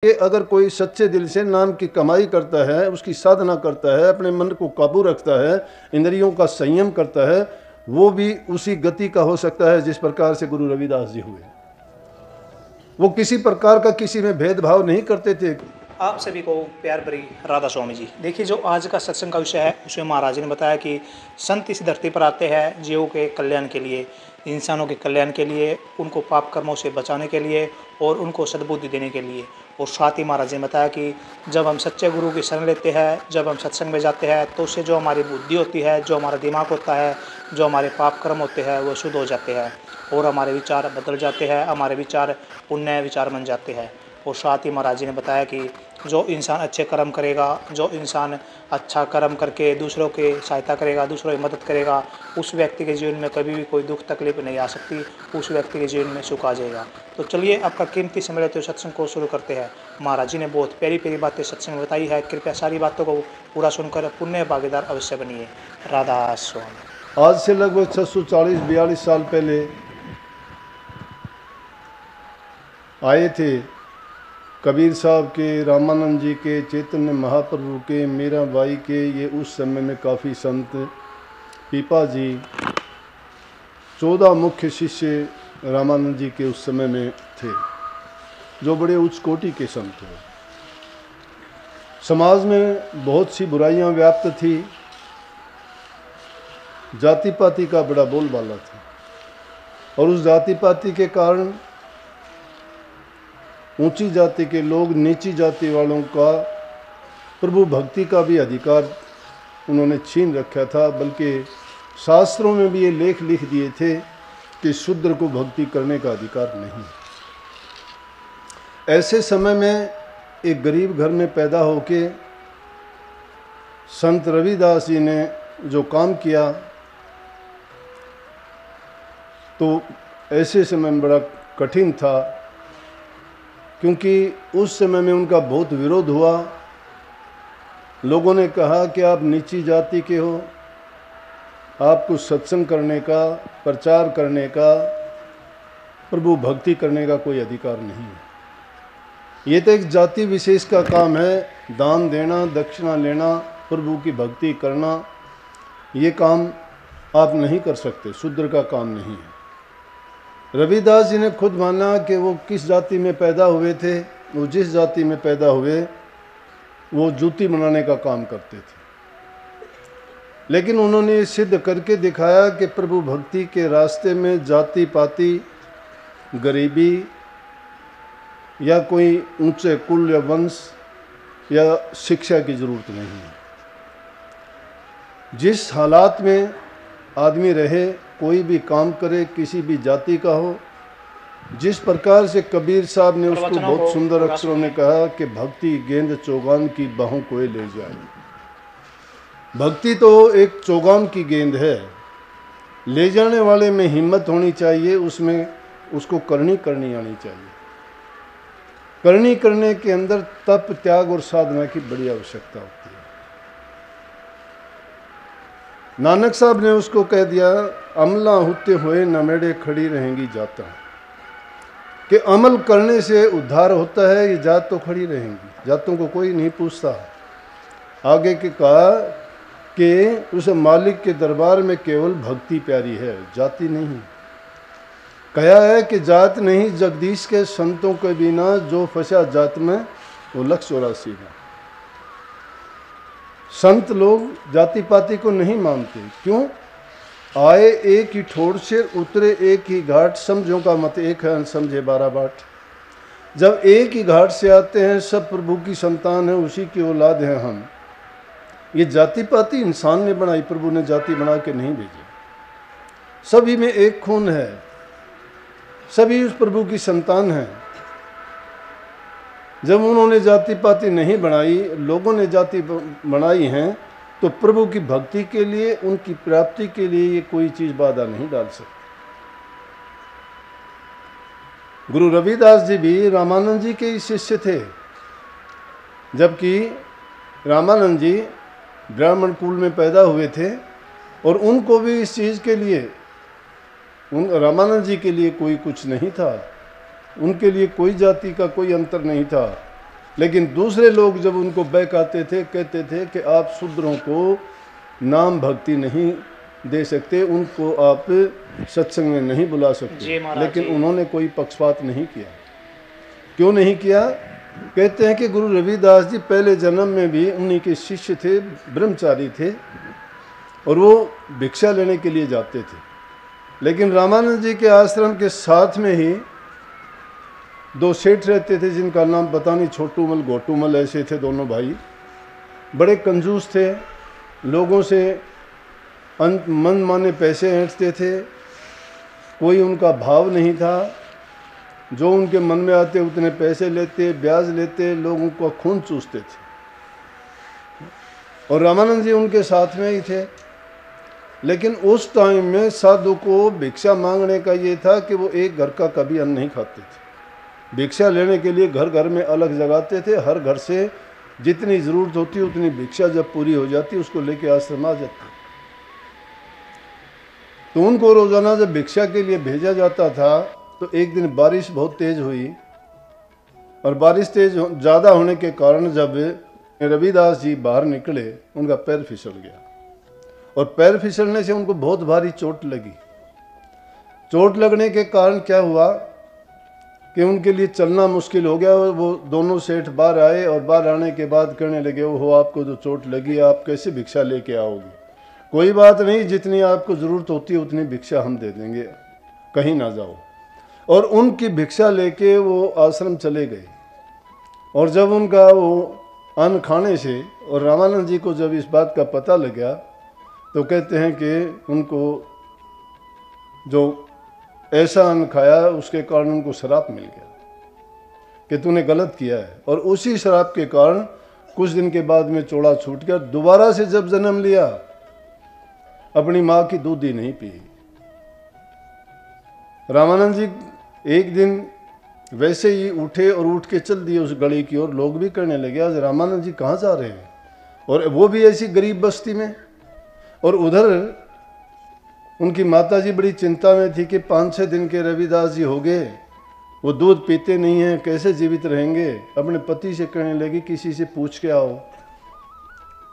कि अगर कोई सच्चे दिल से नाम की कमाई करता है, उसकी साधना करता है, अपने मन को काबू रखता है, इंद्रियों का संयम करता है, वो भी उसी गति का हो सकता है जिस प्रकार से गुरु रविदास जी हुए। वो किसी प्रकार का किसी में भेदभाव नहीं करते थे। आप सभी को प्यार भरी राधा स्वामी जी। देखिए, जो आज का सत्संग का विषय है उसमें महाराज जी ने बताया कि संत इस धरती पर आते हैं जीवों के कल्याण के लिए, इंसानों के कल्याण के लिए, उनको पाप कर्मों से बचाने के लिए और उनको सद्बुद्धि देने के लिए। और साथ ही महाराज जी ने बताया कि जब हम सच्चे गुरु की शरण लेते हैं, जब हम सत्संग में जाते हैं, तो उससे जो हमारी बुद्धि होती है, जो हमारा दिमाग होता है, जो हमारे पाप कर्म होते हैं, वो शुद्ध हो जाते हैं और हमारे विचार बदल जाते हैं, हमारे विचार पुण्य विचार बन जाते हैं। और साथ ही महाराज जी ने बताया कि जो इंसान अच्छे कर्म करेगा, जो इंसान अच्छा कर्म करके दूसरों की सहायता करेगा, दूसरों की मदद करेगा, उस व्यक्ति के जीवन में कभी भी कोई दुख तकलीफ नहीं आ सकती, उस व्यक्ति के जीवन में सुख आ जाएगा। तो चलिए आपका कीमती समय लेते हुए सत्संग को शुरू करते हैं। महाराज जी ने बहुत प्यारी प्यारी बातें सत्संग में बताई है। कृपया सारी बातों को पूरा सुनकर पुण्य भागीदार अवश्य बनिए। राधा स्वामी। आज से लगभग 640-42 साल पहले आए थे कबीर साहब के, रामानंद जी के, चैतन्य महाप्रभु के, मीराबाई के। ये उस समय में काफ़ी संत, पीपा जी, 14 मुख्य शिष्य रामानंद जी के उस समय में थे, जो बड़े उच्च कोटि के संत थे। समाज में बहुत सी बुराइयां व्याप्त थी, जाति पाति का बड़ा बोलबाला था और उस जाति पाति के कारण ऊंची जाति के लोग नीची जाति वालों का प्रभु भक्ति का भी अधिकार उन्होंने छीन रखा था। बल्कि शास्त्रों में भी ये लेख लिख दिए थे कि शूद्र को भक्ति करने का अधिकार नहीं। ऐसे समय में एक गरीब घर में पैदा होके संत रविदास जी ने जो काम किया, तो ऐसे समय में बड़ा कठिन था, क्योंकि उस समय में उनका बहुत विरोध हुआ। लोगों ने कहा कि आप नीची जाति के हो, आपको सत्संग करने का, प्रचार करने का, प्रभु भक्ति करने का कोई अधिकार नहीं है। ये तो एक जाति विशेष का काम है, दान देना, दक्षिणा लेना, प्रभु की भक्ति करना, ये काम आप नहीं कर सकते, शूद्र का काम नहीं है। रविदास जी ने खुद माना कि वो किस जाति में पैदा हुए थे, वो जिस जाति में पैदा हुए वो जूती बनाने का काम करते थे। लेकिन उन्होंने सिद्ध करके दिखाया कि प्रभु भक्ति के रास्ते में जाति पाति, गरीबी या कोई ऊंचे कुल या वंश या शिक्षा की जरूरत नहीं है। जिस हालात में आदमी रहे, कोई भी काम करे, किसी भी जाति का हो, जिस प्रकार से कबीर साहब ने उसको बहुत सुंदर अक्षरों में कहा कि भक्ति गेंद चौगान की बाहों को ले जाए। भक्ति तो एक चौगान की गेंद है, ले जाने वाले में हिम्मत होनी चाहिए, उसमें उसको करनी आनी चाहिए। करने के अंदर तप, त्याग और साधना की बड़ी आवश्यकता होती है। नानक साहब ने उसको कह दिया, अमला होते हुए नमेड़े खड़ी रहेंगी जाता, कि अमल करने से उद्धार होता है, ये जात तो खड़ी रहेंगी, जातों को कोई नहीं पूछता। आगे के कहा कि उस मालिक के दरबार में केवल भक्ति प्यारी है, जाति नहीं। कहा है कि जात नहीं जगदीश के संतों के बिना, जो फंसा जात में वो 184 है। संत लोग जाति पाति को नहीं मानते। क्यों? आए एक ही ठोर से, उतरे एक ही घाट, समझों का मत एक है, समझे 12 बाट। जब एक ही घाट से आते हैं, सब प्रभु की संतान है, उसी की औलाद हैं हम। ये जाति पाति इंसान ने बनाई, प्रभु ने जाति बना के नहीं भेजे। सभी में एक खून है, सभी उस प्रभु की संतान हैं। जब उन्होंने जाति पाति नहीं बनाई, लोगों ने जाति बनाई हैं, तो प्रभु की भक्ति के लिए, उनकी प्राप्ति के लिए ये कोई चीज बाधा नहीं डाल सकती। गुरु रविदास जी भी रामानंद जी के ही शिष्य थे, जबकि रामानंद जी ब्राह्मण कुल में पैदा हुए थे और उनको भी इस चीज़ के लिए, रामानंद जी के लिए कोई कुछ नहीं था, उनके लिए कोई जाति का कोई अंतर नहीं था। लेकिन दूसरे लोग जब उनको बहकाते थे, कहते थे कि आप शूद्रों को नाम भक्ति नहीं दे सकते, उनको आप सत्संग में नहीं बुला सकते, लेकिन उन्होंने कोई पक्षपात नहीं किया। क्यों नहीं किया? कहते हैं कि गुरु रविदास जी पहले जन्म में भी उन्हीं के शिष्य थे, ब्रह्मचारी थे, और वो भिक्षा लेने के लिए जाते थे। लेकिन रामानंद जी के आश्रम के साथ में ही दो सेठ रहते थे, जिनका नाम पता नहीं, छोटूमल गोटूमल ऐसे थे दोनों भाई। बड़े कंजूस थे, लोगों से मन माने पैसे ऐंठते थे, कोई उनका भाव नहीं था, जो उनके मन में आते उतने पैसे लेते, ब्याज लेते, लोगों का खून चूसते थे। और रामानंद जी उनके साथ में ही थे। लेकिन उस टाइम में साधु को भिक्षा मांगने का ये था कि वो एक घर का कभी अन्न नहीं खाते थे। भिक्षा लेने के लिए घर घर में अलग जगाते थे, हर घर से जितनी ज़रूरत होती उतनी भिक्षा जब पूरी हो जाती उसको लेके आश्रम आ जाते। तो उनको रोज़ाना जब भिक्षा के लिए भेजा जाता था, तो एक दिन बारिश बहुत तेज़ हुई, और बारिश तेज ज़्यादा होने के कारण जब रविदास जी बाहर निकले, उनका पैर फिसल गया, और पैर फिसलने से उनको बहुत भारी चोट लगी। चोट लगने के कारण क्या हुआ कि उनके लिए चलना मुश्किल हो गया। वो दोनों सेठ बाहर आए, और बाहर आने के बाद कहने लगे, ओहो आपको जो चोट लगी है, आप कैसे भिक्षा लेके आओगे? कोई बात नहीं, जितनी आपको ज़रूरत होती है उतनी भिक्षा हम दे देंगे, कहीं ना जाओ। और उनकी भिक्षा लेके वो आश्रम चले गए। और जब उनका वो अन्न खाने से, और रामानंद जी को जब इस बात का पता लगा, तो कहते हैं कि उनको जो ऐसा अन्न खाया उसके कारण उनको श्राप मिल गया कि तूने गलत किया है। और उसी श्राप के कारण कुछ दिन के बाद में चोड़ा छूट गया। दोबारा से जब जन्म लिया, अपनी माँ की दूध ही नहीं पी। रामानंद जी एक दिन वैसे ही उठे और उठ के चल दिए उस गली की ओर। लोग भी कहने लगे, आज रामानंद जी कहाँ जा रहे हैं, और वो भी ऐसी गरीब बस्ती में। और उधर उनकी माताजी बड़ी चिंता में थी कि 5-6 दिन के रविदास जी हो गए, वो दूध पीते नहीं हैं, कैसे जीवित रहेंगे। अपने पति से कहने लगी, किसी से पूछ के आओ,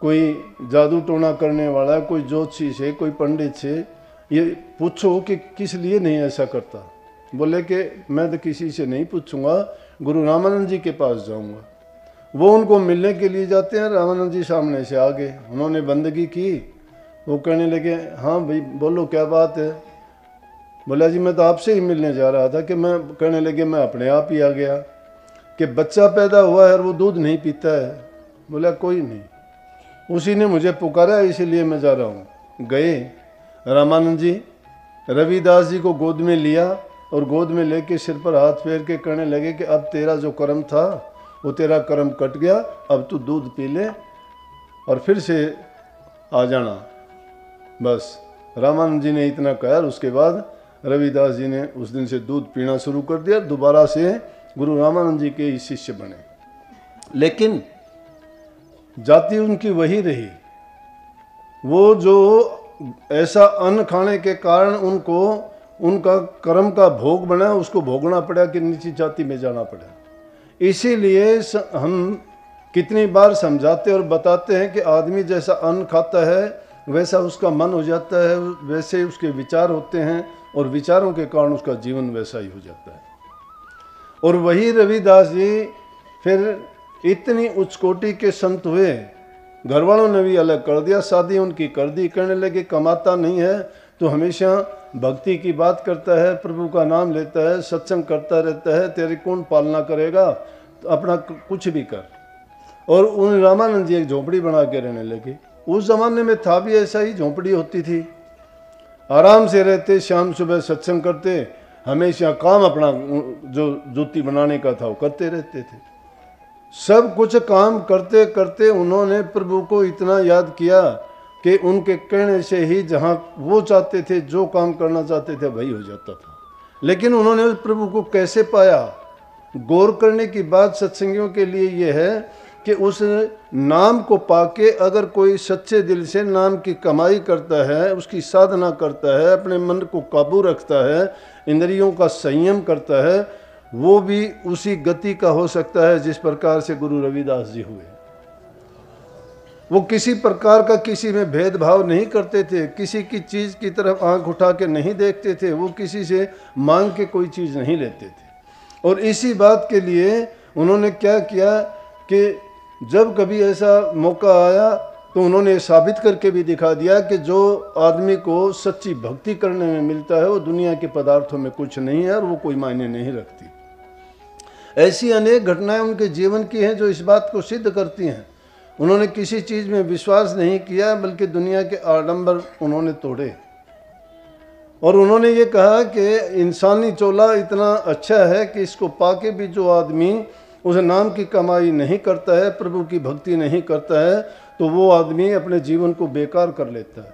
कोई जादू टोना करने वाला, कोई ज्योतिषी से, कोई पंडित से ये पूछो कि किस लिए नहीं ऐसा करता। बोले कि मैं तो किसी से नहीं पूछूंगा, गुरु रामानंद जी के पास जाऊंगा। वो उनको मिलने के लिए जाते हैं, रामानंद जी सामने से आ गए, उन्होंने बंदगी की। वो कहने लगे, हाँ भाई बोलो क्या बात है। बोला जी मैं तो आपसे ही मिलने जा रहा था। कि मैं कहने लगे, मैं अपने आप ही आ गया कि बच्चा पैदा हुआ है और वो दूध नहीं पीता है। बोला कोई नहीं, उसी ने मुझे पुकारा इसीलिए मैं जा रहा हूँ। गए रामानंद जी, रविदास जी को गोद में लिया, और गोद में लेके सिर पर हाथ फेर के कहने लगे कि अब तेरा जो कर्म था वो तेरा कर्म कट गया, अब तू दूध पी ले और फिर से आ जाना। बस रामानंद जी ने इतना कहा, उसके बाद रविदास जी ने उस दिन से दूध पीना शुरू कर दिया। दोबारा से गुरु रामानंद जी के ही शिष्य बने। लेकिन जाति उनकी वही रही। वो जो ऐसा अन्न खाने के कारण उनको उनका कर्म का भोग बना, उसको भोगना पड़ा कि नीची जाति में जाना पड़ा। इसीलिए हम कितनी बार समझाते और बताते हैं कि आदमी जैसा अन्न खाता है वैसा उसका मन हो जाता है, वैसे उसके विचार होते हैं, और विचारों के कारण उसका जीवन वैसा ही हो जाता है। और वही रविदास जी फिर इतनी उच्च कोटि के संत हुए, घर वालों ने भी अलग कर दिया, शादी उनकी कर दी। कहने लगे कमाता नहीं है तो हमेशा भक्ति की बात करता है, प्रभु का नाम लेता है, सत्संग करता रहता है, तेरी कौन पालना करेगा, तो अपना कुछ भी कर। और उन रामानंद जी एक झोपड़ी बना के रहने लगे। उस जमाने में था भी ऐसा ही, झोपड़ी होती थी, आराम से रहते, शाम सुबह सत्संग करते, हमेशा काम अपना जो जूती बनाने का था वो करते रहते थे। सब कुछ काम करते करते उन्होंने प्रभु को इतना याद किया कि उनके कहने से ही जहाँ वो चाहते थे, जो काम करना चाहते थे वही हो जाता था। लेकिन उन्होंने उस प्रभु को कैसे पाया, गौर करने की बात सत्संगियों के लिए ये है कि उस नाम को पाके अगर कोई सच्चे दिल से नाम की कमाई करता है, उसकी साधना करता है, अपने मन को काबू रखता है, इंद्रियों का संयम करता है, वो भी उसी गति का हो सकता है जिस प्रकार से गुरु रविदास जी हुए। वो किसी प्रकार का किसी में भेदभाव नहीं करते थे, किसी की चीज़ की तरफ आंख उठा के नहीं देखते थे, वो किसी से मांग के कोई चीज़ नहीं लेते थे। और इसी बात के लिए उन्होंने क्या किया कि जब कभी ऐसा मौका आया तो उन्होंने साबित करके भी दिखा दिया कि जो आदमी को सच्ची भक्ति करने में मिलता है वो दुनिया के पदार्थों में कुछ नहीं है और वो कोई मायने नहीं रखती। ऐसी अनेक घटनाएं उनके जीवन की हैं जो इस बात को सिद्ध करती हैं। उन्होंने किसी चीज़ में विश्वास नहीं किया, बल्कि दुनिया के आडंबर उन्होंने तोड़े। और उन्होंने ये कहा कि इंसानी चोला इतना अच्छा है कि इसको पाके भी जो आदमी उस नाम की कमाई नहीं करता है, प्रभु की भक्ति नहीं करता है, तो वो आदमी अपने जीवन को बेकार कर लेता है।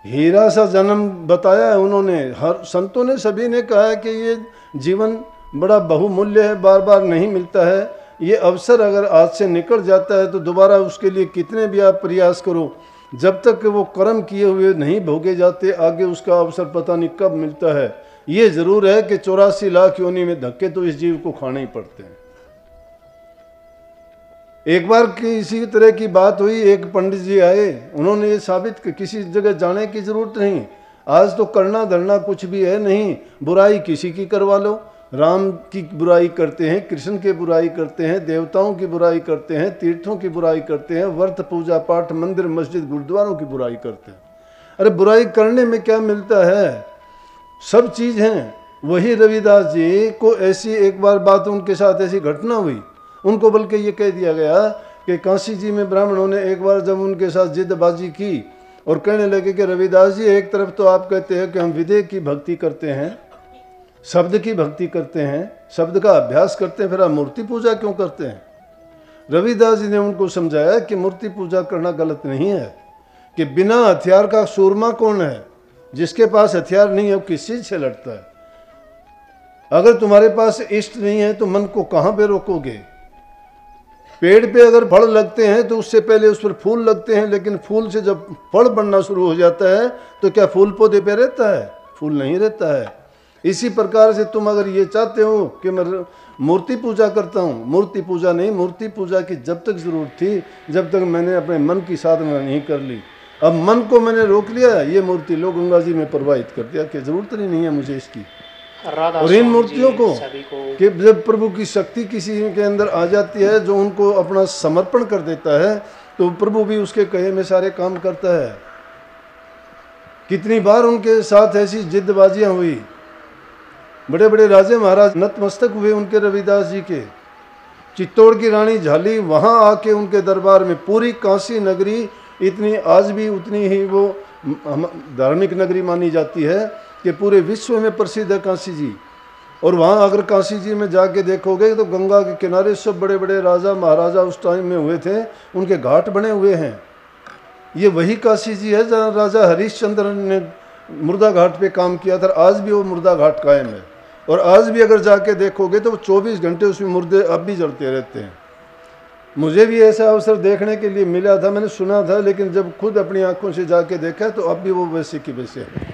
हीरा सा जन्म बताया है उन्होंने। हर संतों ने सभी ने कहा है कि ये जीवन बड़ा बहुमूल्य है, बार बार नहीं मिलता है। ये अवसर अगर आज से निकल जाता है तो दोबारा उसके लिए कितने भी आप प्रयास करो, जब तक वो कर्म किए हुए नहीं भोगे जाते, आगे उसका अवसर पता नहीं कब मिलता है। ये जरूर है कि 84 लाख योनि में धक्के तो इस जीव को खाने ही पड़ते हैं। एक बार किसी तरह की बात हुई, एक पंडित जी आए, उन्होंने ये साबित कि किसी जगह जाने की जरूरत नहीं, आज तो करना धरना कुछ भी है नहीं, बुराई किसी की करवा लो। राम की बुराई करते हैं, कृष्ण की बुराई करते हैं, देवताओं की बुराई करते हैं, तीर्थों की बुराई करते हैं, व्रत पूजा पाठ मंदिर मस्जिद गुरुद्वारों की बुराई करते हैं। अरे बुराई करने में क्या मिलता है, सब चीज़ हैं। वही रविदास जी को ऐसी एक बार बात उनके साथ ऐसी घटना हुई, उनको बल्कि ये कह दिया गया कि काशी जी में ब्राह्मणों ने एक बार जब उनके साथ जिद्दबाजी की और कहने लगे कि रविदास जी, एक तरफ तो आप कहते हैं कि हम विदेह की भक्ति करते हैं, शब्द की भक्ति करते हैं, शब्द का अभ्यास करते हैं, फिर आप मूर्ति पूजा क्यों करते हैं? रविदास जी ने उनको समझाया कि मूर्ति पूजा करना गलत नहीं है, कि बिना हथियार का सूरमा कौन है? जिसके पास हथियार नहीं है वो किस चीज से लड़ता है? अगर तुम्हारे पास इष्ट नहीं है तो मन को कहाँ पे रोकोगे? पेड़ पे अगर फल लगते हैं तो उससे पहले उस पर फूल लगते हैं, लेकिन फूल से जब फल बनना शुरू हो जाता है तो क्या फूल पौधे पे रहता है? फूल नहीं रहता है। इसी प्रकार से तुम अगर ये चाहते हो कि मैं मूर्ति पूजा करता हूँ, मूर्ति पूजा नहीं, मूर्ति पूजा की जब तक जरूरत थी जब तक मैंने अपने मन की साधना नहीं कर ली। अब मन को मैंने रोक लिया, ये मूर्ति लो गंगा जी में प्रवाहित कर दिया कि जरूरत नहीं है मुझे इसकी। और इन मूर्तियों को कि जब प्रभु की शक्ति किसी के अंदर आ जाती है, जो उनको अपना समर्पण कर देता है, तो प्रभु भी उसके कहे में सारे काम करता है। कितनी बार उनके साथ ऐसी जिद्दबाजियां हुई, बड़े बड़े राजे महाराज नतमस्तक हुए उनके रविदास जी के। चित्तौड़ की रानी झाली वहां आके उनके दरबार में, पूरी काशी नगरी इतनी आज भी उतनी ही वो धार्मिक नगरी मानी जाती है कि पूरे विश्व में प्रसिद्ध है काशी जी। और वहाँ अगर काशी जी में जाके देखोगे तो गंगा के किनारे सब बड़े बड़े राजा महाराजा उस टाइम में हुए थे, उनके घाट बने हुए हैं। ये वही काशी जी है जहाँ राजा हरिश्चंद्र ने मुर्दा घाट पे काम किया था। आज भी वो मुर्दा घाट कायम है, और आज भी अगर जाके देखोगे तो 24 घंटे उसमें मुर्दे अब भी जलते रहते हैं। मुझे भी ऐसा अवसर देखने के लिए मिला था, मैंने सुना था, लेकिन जब खुद अपनी आंखों से जाके देखा तो अब भी वो वैसे की वैसे है।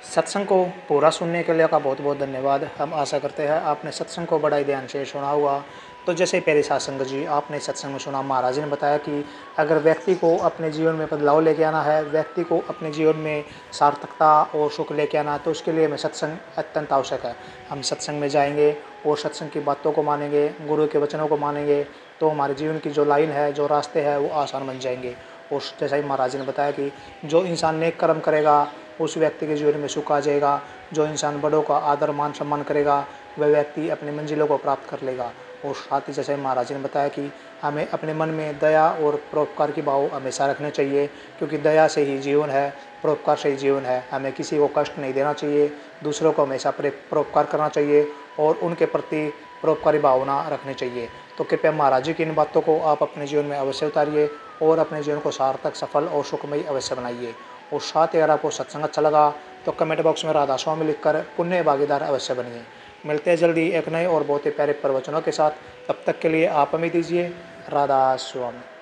सत्संग को पूरा सुनने के लिए का बहुत बहुत धन्यवाद। हम आशा करते हैं आपने सत्संग को बड़ा ही ध्यान से सुना हुआ। तो जैसे प्यारे साधु जी, आपने सत्संग में सुना, महाराज ने बताया कि अगर व्यक्ति को अपने जीवन में बदलाव लेके आना है, व्यक्ति को अपने जीवन में सार्थकता और सुख लेके आना है, तो उसके लिए हमें सत्संग अत्यंत आवश्यक है। हम सत्संग में जाएंगे और सत्संग की बातों को मानेंगे, गुरु के वचनों को मानेंगे, तो हमारे जीवन की जो लाइन है, जो रास्ते हैं, वो आसान बन जाएंगे। और जैसा ही महाराज ने बताया कि जो इंसान नेक कर्म करेगा उस व्यक्ति के जीवन में सुख आ जाएगा। जो इंसान बड़ों का आदर मान सम्मान करेगा वह व्यक्ति अपनी मंजिलों को प्राप्त कर लेगा। और साथ ही जैसे महाराज ने बताया कि हमें अपने मन में दया और परोपकार की भाव हमेशा रखने चाहिए, क्योंकि दया से ही जीवन है, परोपकार से ही जीवन है। हमें किसी को कष्ट नहीं देना चाहिए, दूसरों को हमेशा परोपकार करना चाहिए और उनके प्रति परोपकारी भावना रखनी चाहिए। तो कृपया महाराज जी की इन बातों को आप अपने जीवन में अवश्य उतारिए और अपने जीवन को सार्थक, सफल और सुखमयी अवश्य बनाइए। और साथ ही अगर आपको सत्संग अच्छा लगा तो कमेंट बॉक्स में राधा स्वामी लिखकर पुण्य भागीदार अवश्य बनिए। मिलते हैं जल्दी एक नए और बहुत ही प्यारे प्रवचनों के साथ। तब तक के लिए आप हमें दीजिए राधा स्वामी।